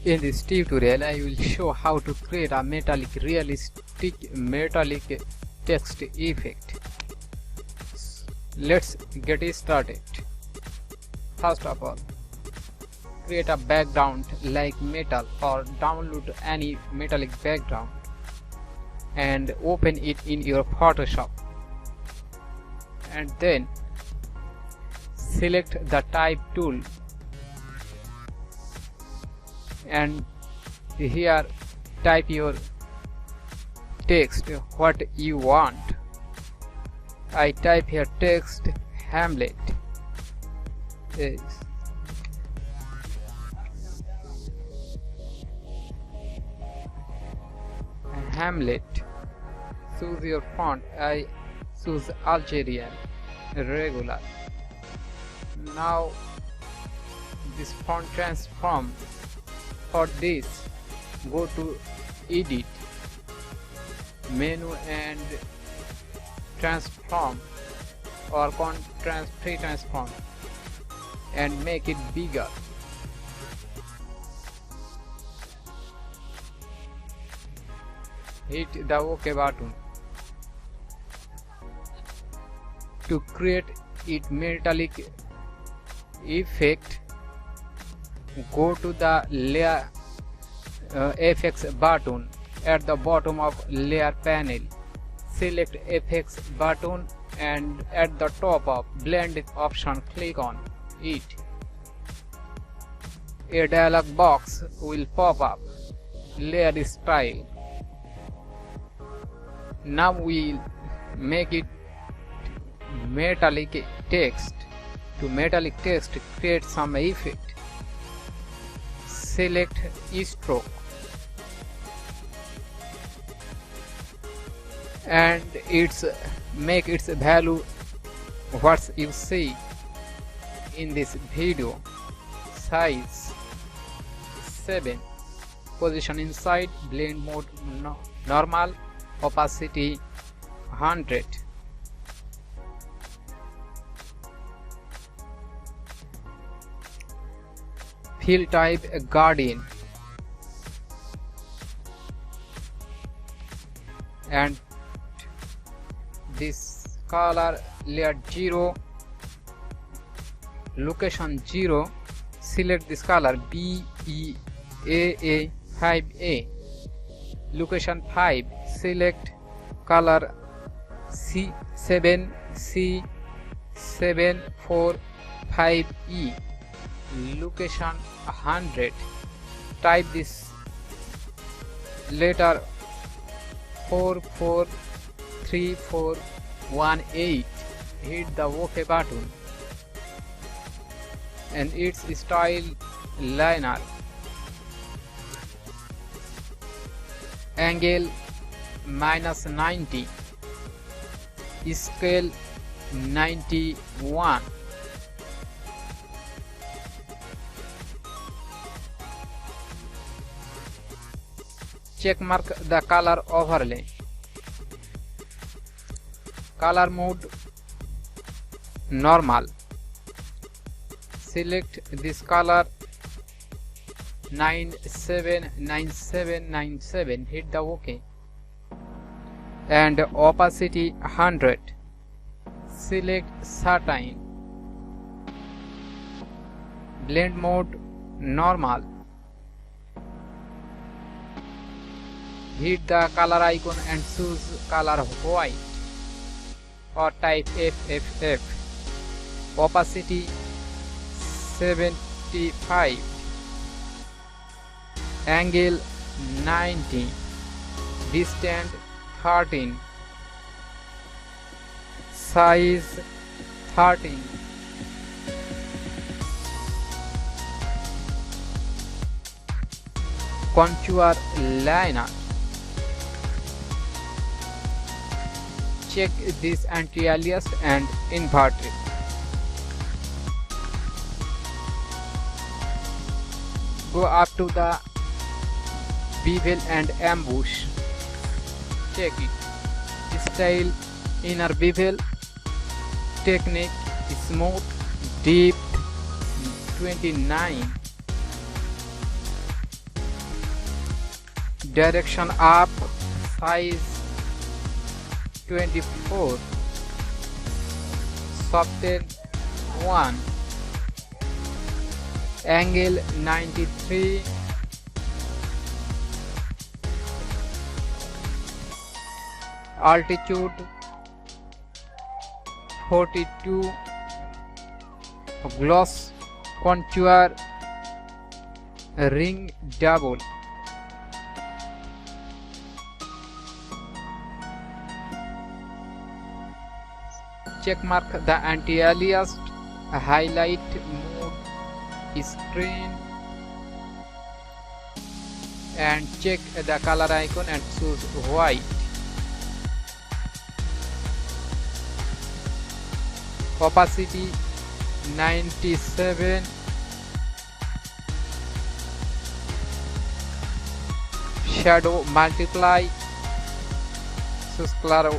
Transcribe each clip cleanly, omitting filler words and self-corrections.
In this tutorial, I will show how to create a realistic metallic text effect. Let's get started. First of all, create a background like metal or download any metallic background and open it in your Photoshop. And then select the type tool and here type your text what you want. I type here text Hamlet. Yes. Hamlet. Choose your font. I choose Algerian regular. Now this font transform. For this, go to edit menu and transform or free transform and make it bigger. Hit the OK button. To create it metallic effect, go to the layer FX button at the bottom of layer panel. Select FX button and at the top of blend option click on it. A dialog box will pop up. Layer style. Now we'll make it metallic text. To metallic text, create some effect. Select stroke and make its value what you see in this video. Size 7, position inside, blend mode normal, opacity 100. Fill type Guardian and this color layer 0, location 0. Select this color BEAA 5A, location 5. Select color C7 C745E, location 100. Type this letter 443418. Hit the OK button and its style liner, angle -90, scale 91. Check mark the color overlay. Color mode normal. Select this color 979797. Hit the OK and opacity 100. Select satin. Blend mode normal. Hit the color icon and choose color white or type FFF. Opacity 75. Angle 90. Distance 13. Size 13. Contour liner. Check this anti-alias and invert it. Go up to the bevel and ambush. Check it. Style inner bevel. Technique smooth deep 29. direction up, size 24, soften 1, angle 93, altitude 42, gloss contour ring double. Check mark the anti-aliased, highlight mode screen, and check the color icon and choose white. Opacity 97, shadow multiply, choose color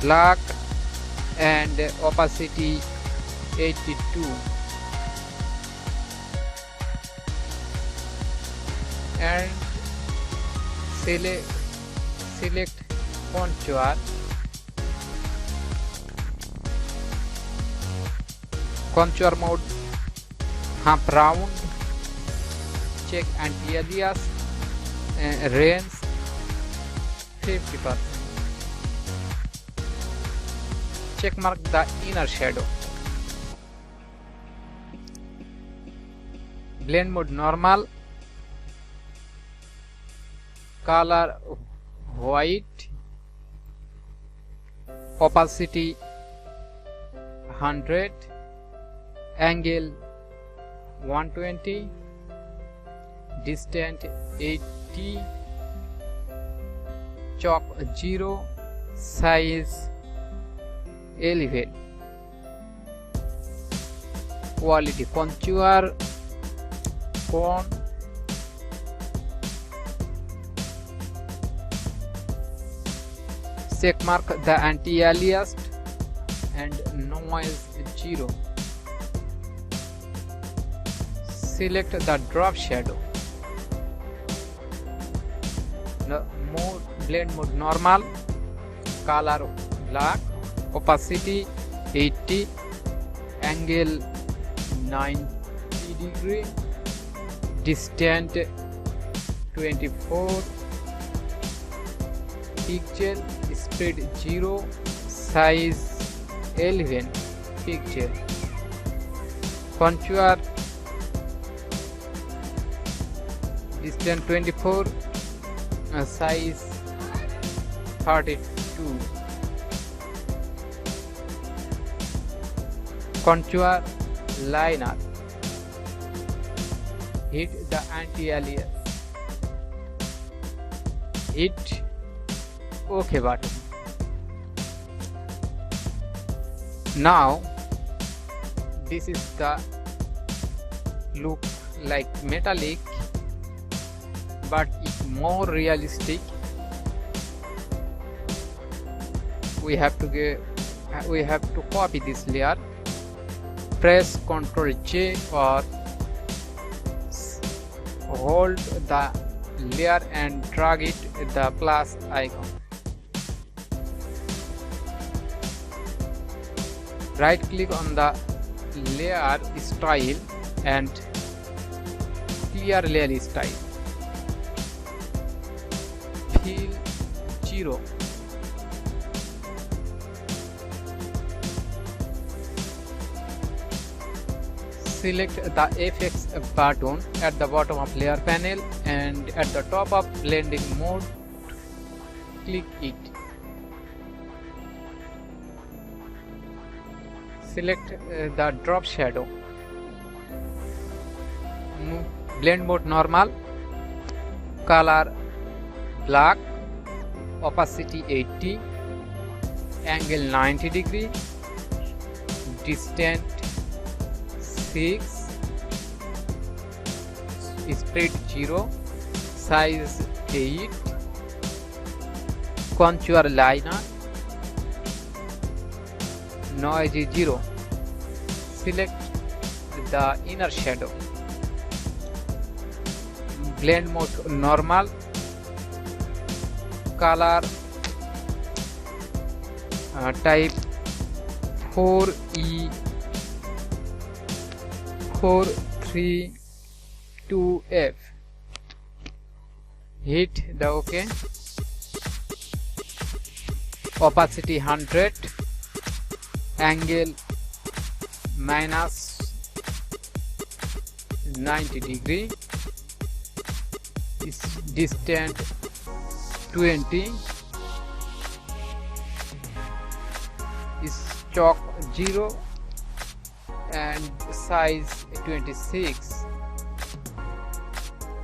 black, and opacity 82, and select contour mode half round, check anti-alias, range 50%. Check mark the inner shadow. Blend mode normal, color white, opacity 100, angle 120, distance 80, chalk 0, size 11, quality contour cone, check mark the anti-aliased and noise 0. Select the drop shadow. Blend mode normal, color black, opacity 80, angle 90 degree, distance 24, pixel spread 0, size 11 pixel, contour distance 24, size 32, contour liner, hit the anti-alias, hit OK button. Now this is the look like metallic, but it's more realistic. We have to copy this layer. Press Ctrl J or hold the layer and drag it the plus icon. Right click on the layer style and clear layer style. Fill 0. Select the FX button at the bottom of layer panel and at the top of blending mode, click it. Select the drop shadow. Blend mode normal, color black, opacity 80, angle 90 degree, distance 6, spread 0, size 8, contour liner, noise 0. Select the inner shadow. Blend mode normal, color type 4E432F. Hit the OK. Opacity 100, angle minus 90 degree, is distant 20, is stock 0 and size 26.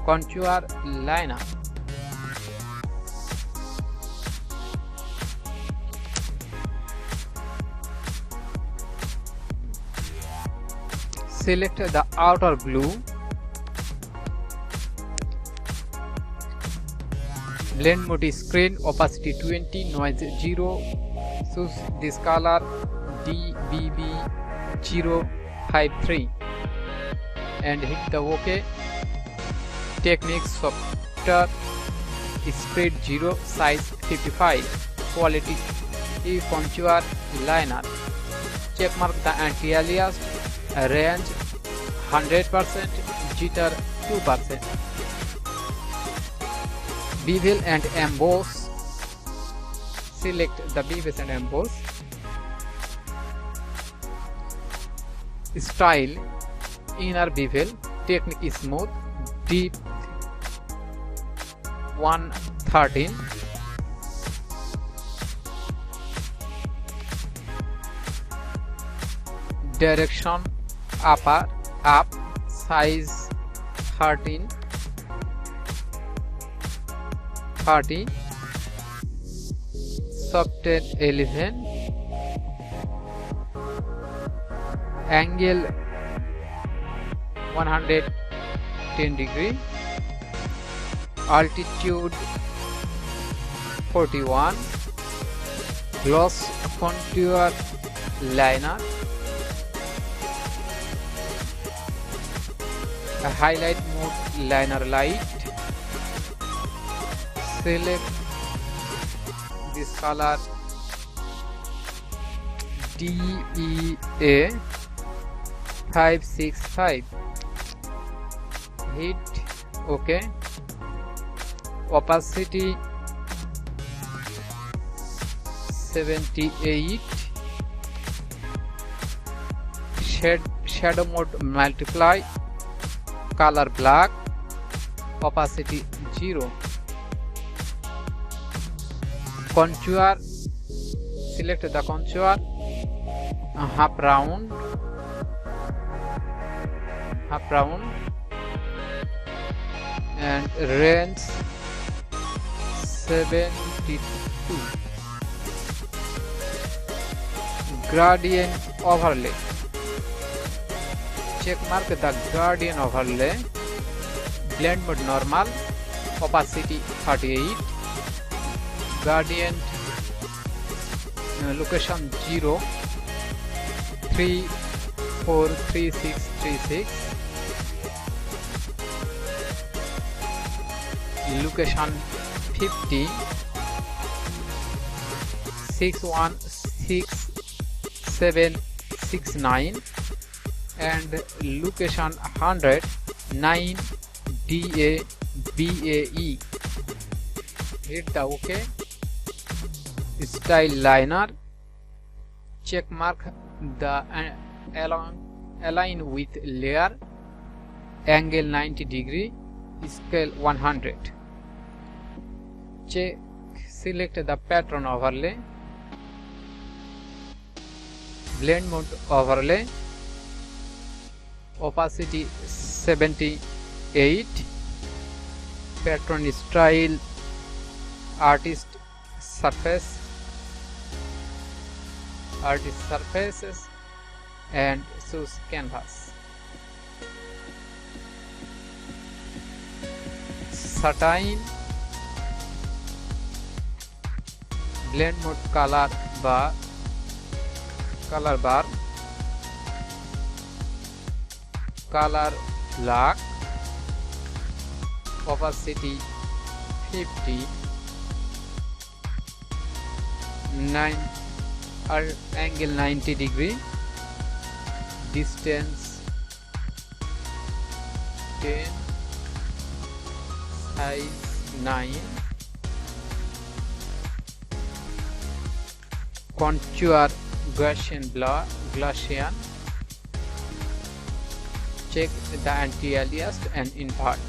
Contour liner. Select the outer blue. Blend mode is screen, opacity 20, noise 0. Choose this color DBB053 and hit the OK. Technique software, spread 0, size 55, quality contour liner. Check mark the anti-alias, range 100%, jitter 2%. Bevel and emboss. Select the bevel and emboss. Style inner bevel. Technique is smooth, deep 113. Direction upper up, size 13, 30, soften 11, angle 110 degree, altitude 41, gloss contour liner, a highlight mode liner light. Select this color DEA 565. Hit OK. Opacity 78. Shadow mode multiply. Color black. Opacity 0. Contour. Select the contour. Half round. And range 72. Gradient overlay. Check mark the gradient overlay. Blend mode normal. Opacity 38. Gradient location 0 3 4 3 6 3 6. Location 50 6 1 6 7 6 9 and location 100 9 DA BAE. Hit the OK. Style liner. Check mark the align with layer. Angle 90 degree. Scale 100. Select the pattern overlay. Blend mode overlay. Opacity 78. Pattern style artist surfaces and choose canvas. Satin. Blend mode color bar. Color black. Opacity 50. angle 90 degree, distance 10, size 9, contour Gaussian, check the anti-alias and invert.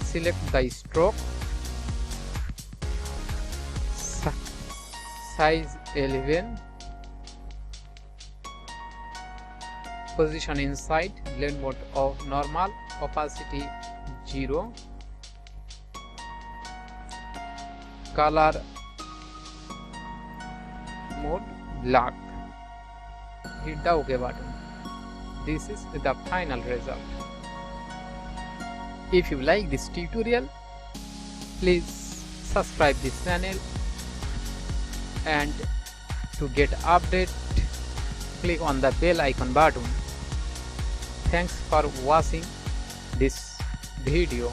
Select the stroke, size 11, position inside, blend mode of normal, opacity 0, color mode black. Hit the OK button. This is the final result. If you like this tutorial, please subscribe this channel, and to get update, click on the bell icon button. Thanks for watching this video.